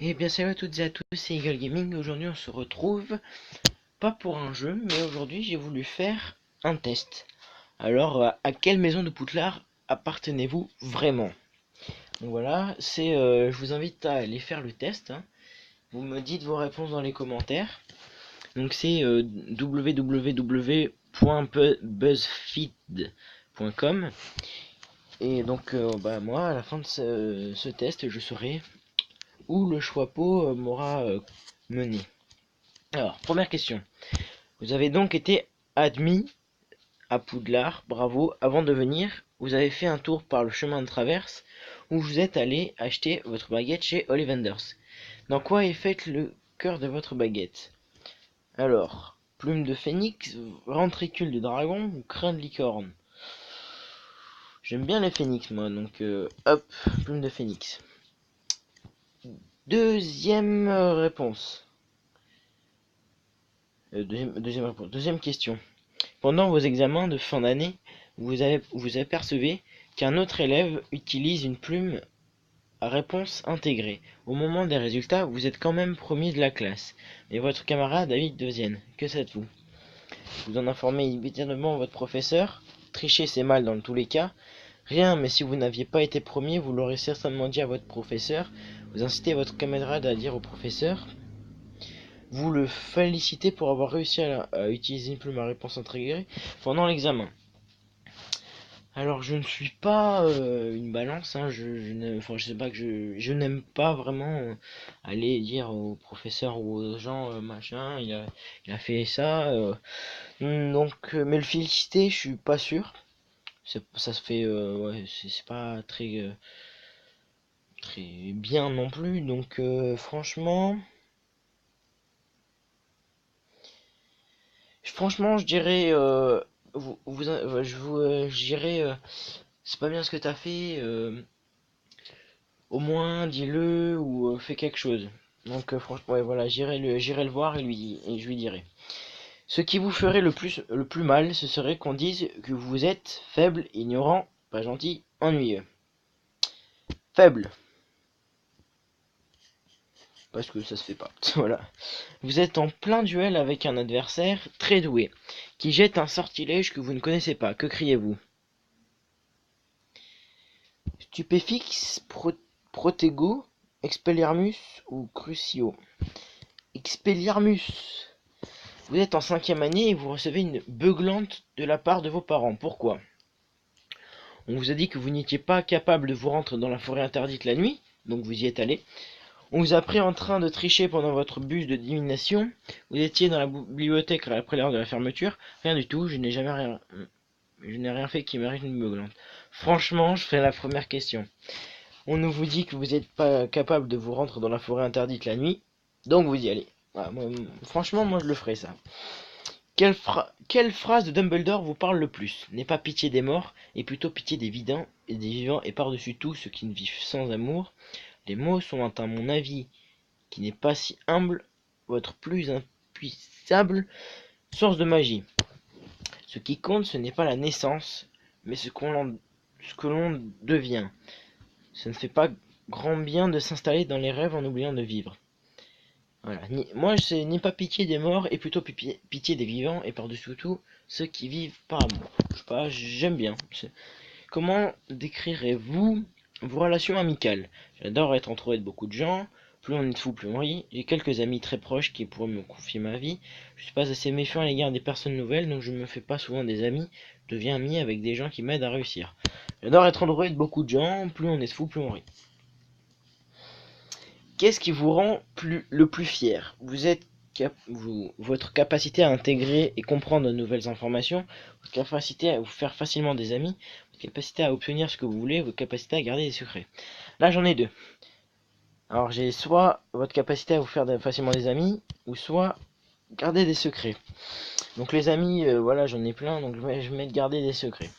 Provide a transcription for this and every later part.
Et bien salut à toutes et à tous, c'est Eagle Gaming. Aujourd'hui on se retrouve, pas pour un jeu, mais aujourd'hui j'ai voulu faire un test. Alors à quelle maison de Poudlard appartenez-vous vraiment? Donc voilà, je vous invite à aller faire le test, hein. Vous me dites vos réponses dans les commentaires. Donc c'est www.buzzfeed.com. Et donc moi à la fin de ce test je saurai où le choix-peau m'aura mené. Alors, première question. Vous avez donc été admis à Poudlard, bravo. Avant de venir, vous avez fait un tour par le chemin de traverse où vous êtes allé acheter votre baguette chez Ollivanders. Dans quoi est faite le cœur de votre baguette? Alors, plume de phénix, ventricule de dragon ou crin de licorne? J'aime bien les phénix moi, donc hop, plume de phénix. Deuxième réponse. Deuxième question. Pendant vos examens de fin d'année, vous apercevez qu'un autre élève utilise une plume à réponse intégrée. Au moment des résultats, vous êtes quand même premier de la classe, mais votre camarade David deuxième. Que faites-vous? Vous en informez immédiatement votre professeur. Tricher c'est mal dans tous les cas. Rien, mais si vous n'aviez pas été premier, vous l'aurez certainement dit à votre professeur. Vous incitez votre camarade à dire au professeur. Vous le félicitez pour avoir réussi à utiliser une plume à réponse intégrée pendant l'examen. Alors je ne suis pas une balance, hein, je sais pas que je n'aime pas vraiment aller dire aux professeurs ou aux gens machin, il a fait ça, mais le féliciter, je suis pas sûr. Ça se fait, ouais, c'est pas très bien non plus, donc franchement, je dirais, je dirais, c'est pas bien ce que t'as fait. Au moins dis-le ou fais quelque chose. Donc franchement, ouais, voilà, j'irai le voir et je lui dirai. Ce qui vous ferait le plus mal, ce serait qu'on dise que vous êtes faible, ignorant, pas gentil, ennuyeux. Faible, parce que ça se fait pas. Voilà. Vous êtes en plein duel avec un adversaire très doué, qui jette un sortilège que vous ne connaissez pas. Que criez-vous? Stupéfix, Protego, Expelliarmus ou Crucio? Expelliarmus. Vous êtes en cinquième année et vous recevez une beuglante de la part de vos parents. Pourquoi? On vous a dit que vous n'étiez pas capable de vous rendre dans la forêt interdite la nuit, donc vous y êtes allé. On vous a pris en train de tricher pendant votre bus de divination. Vous étiez dans la bibliothèque après l'heure de la fermeture. Rien du tout, je n'ai rien fait qui mérite une beuglante. Franchement, je fais la première question. On nous vous dit que vous n'êtes pas capable de vous rendre dans la forêt interdite la nuit, donc vous y allez. Voilà, franchement, moi je le ferai ça. Quelle phrase de Dumbledore vous parle le plus? N'aie pas pitié des morts, et plutôt pitié des vivants, et par-dessus tout ceux qui ne vivent sans amour. Les mots sont, à mon avis, qui n'est pas si humble, votre plus impuissable source de magie. Ce qui compte, ce n'est pas la naissance, mais ce que l'on devient. Ça ne fait pas grand bien de s'installer dans les rêves en oubliant de vivre. Voilà. Moi, c'est n'aie pas pitié des morts et plutôt pitié des vivants et par-dessus tout ceux qui vivent par amour. Je sais pas, j'aime bien. Comment décrirez-vous vos relations amicales? J'adore être entouré de beaucoup de gens. Plus on est de fous, plus on rit. J'ai quelques amis très proches qui pourraient me confier ma vie. Je suis pas assez méfiant à l'égard des personnes nouvelles, donc je me fais pas souvent des amis. Je deviens ami avec des gens qui m'aident à réussir. J'adore être entouré de beaucoup de gens. Plus on est de fous, plus on rit. Qu'est-ce qui vous rend le plus fier? Votre capacité à intégrer et comprendre de nouvelles informations, votre capacité à vous faire facilement des amis, votre capacité à obtenir ce que vous voulez, votre capacité à garder des secrets. Là, j'en ai deux. Alors, j'ai soit votre capacité à vous faire facilement des amis, ou soit garder des secrets. Donc les amis, voilà, j'en ai plein, donc je vais mettre garder des secrets.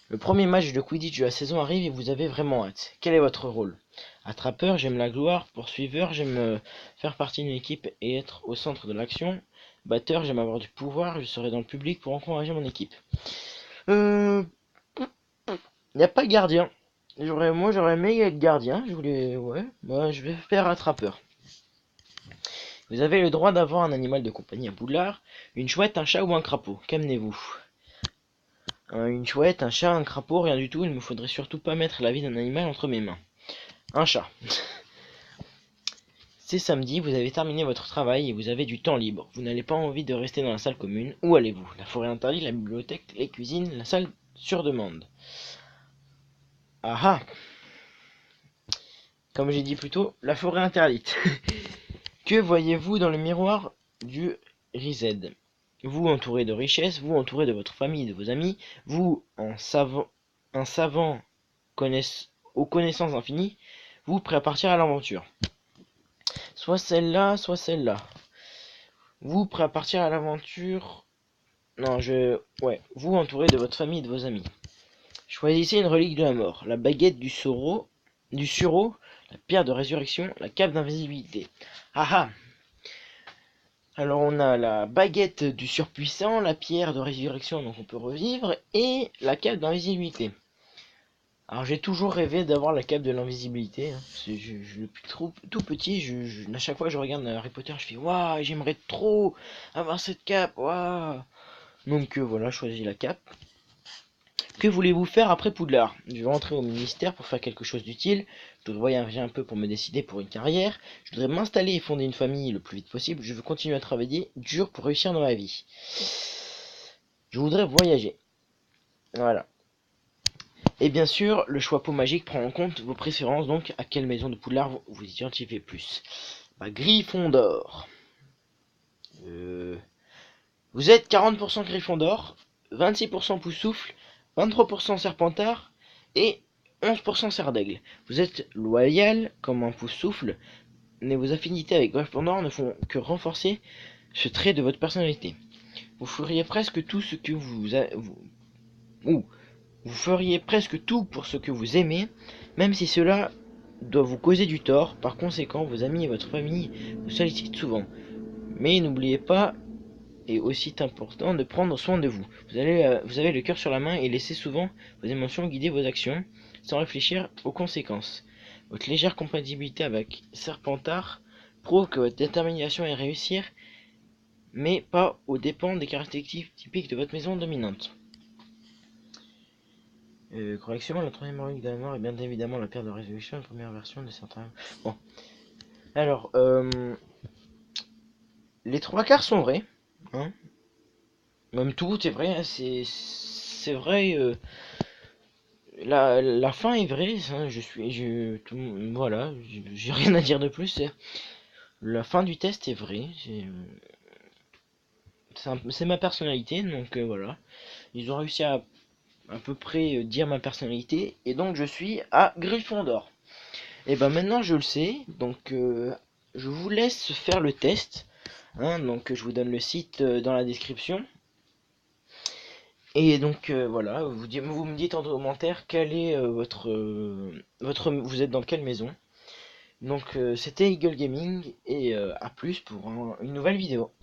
Le premier match de Quidditch de la saison arrive et vous avez vraiment hâte. Quel est votre rôle? Attrapeur, j'aime la gloire. Poursuiveur, j'aime faire partie d'une équipe et être au centre de l'action. Batteur, j'aime avoir du pouvoir. Je serai dans le public pour encourager mon équipe. Il n'y a pas gardien. Moi, j'aurais aimé être gardien. Ouais. Moi, je vais faire attrapeur. Vous avez le droit d'avoir un animal de compagnie à Poudlard, une chouette, un chat ou un crapaud. Qu'amenez-vous? Une chouette, un chat, un crapaud, rien du tout. Il me faudrait surtout pas mettre la vie d'un animal entre mes mains. Un chat. C'est samedi, vous avez terminé votre travail et vous avez du temps libre. Vous n'avez pas envie de rester dans la salle commune. Où allez-vous? La forêt interdite, la bibliothèque, les cuisines, la salle sur demande. Ah ah! Comme j'ai dit plus tôt, la forêt interdite. Que voyez-vous dans le miroir du Rized? Vous entouré de richesses, vous entouré de votre famille et de vos amis, vous un savant aux connaissances infinies, vous prêt à partir à l'aventure. Soit celle-là, soit celle-là. Vous prêt à partir à l'aventure. Non, ouais, vous entouré de votre famille et de vos amis. Choisissez une relique de la mort. La baguette du sureau, la pierre de résurrection, la cape d'invisibilité. Ah ah! Alors on a la baguette du surpuissant, la pierre de résurrection donc on peut revivre, et la cape d'invisibilité. Alors j'ai toujours rêvé d'avoir la cape de l'invisibilité, hein. Depuis tout petit, à chaque fois que je regarde Harry Potter, je fais waouh, j'aimerais trop avoir cette cape, waouh. Donc voilà, je choisis la cape. Que voulez-vous faire après Poudlard? Je vais rentrer au ministère pour faire quelque chose d'utile. Je dois voyager un peu pour me décider pour une carrière. Je voudrais m'installer et fonder une famille le plus vite possible. Je veux continuer à travailler dur pour réussir dans ma vie. Je voudrais voyager. Voilà. Et bien sûr, le choix peau magique prend en compte vos préférences. Donc, à quelle maison de Poudlard vous identifiez plus? Gryffondor. Vous êtes 40% Gryffondor, 26% Poussoufle, 23% Serpentard et 11% Serre d'Aigle. Vous êtes loyal comme un Poussoufle, mais vos affinités avec Gryffondor ne font que renforcer ce trait de votre personnalité. Vous feriez presque tout ce que vous feriez presque tout pour ce que vous aimez, même si cela doit vous causer du tort. Par conséquent, vos amis et votre famille vous sollicitent souvent. Mais n'oubliez pas, et aussi important, de prendre soin de vous. Vous avez le cœur sur la main et laissez souvent vos émotions guider vos actions, sans réfléchir aux conséquences. Votre légère compatibilité avec Serpentard prouve que votre détermination est réussir, mais pas aux dépens des caractéristiques typiques de votre maison dominante. Correction, la troisième relique de la mort est bien évidemment la pierre de résolution, la première version de certains... Bon. Alors, les trois quarts sont vrais. Hein, même tout est vrai, hein, c'est vrai. La fin est vraie, hein, voilà, j'ai rien à dire de plus. La fin du test est vraie. C'est ma personnalité, donc voilà. Ils ont réussi à peu près dire ma personnalité, et donc je suis à Gryffondor. Et ben maintenant je le sais, donc je vous laisse faire le test. Hein, donc je vous donne le site dans la description. Et donc voilà, vous me dites en commentaire quel est vous êtes dans quelle maison. Donc c'était Eagle Gaming et à plus pour une nouvelle vidéo.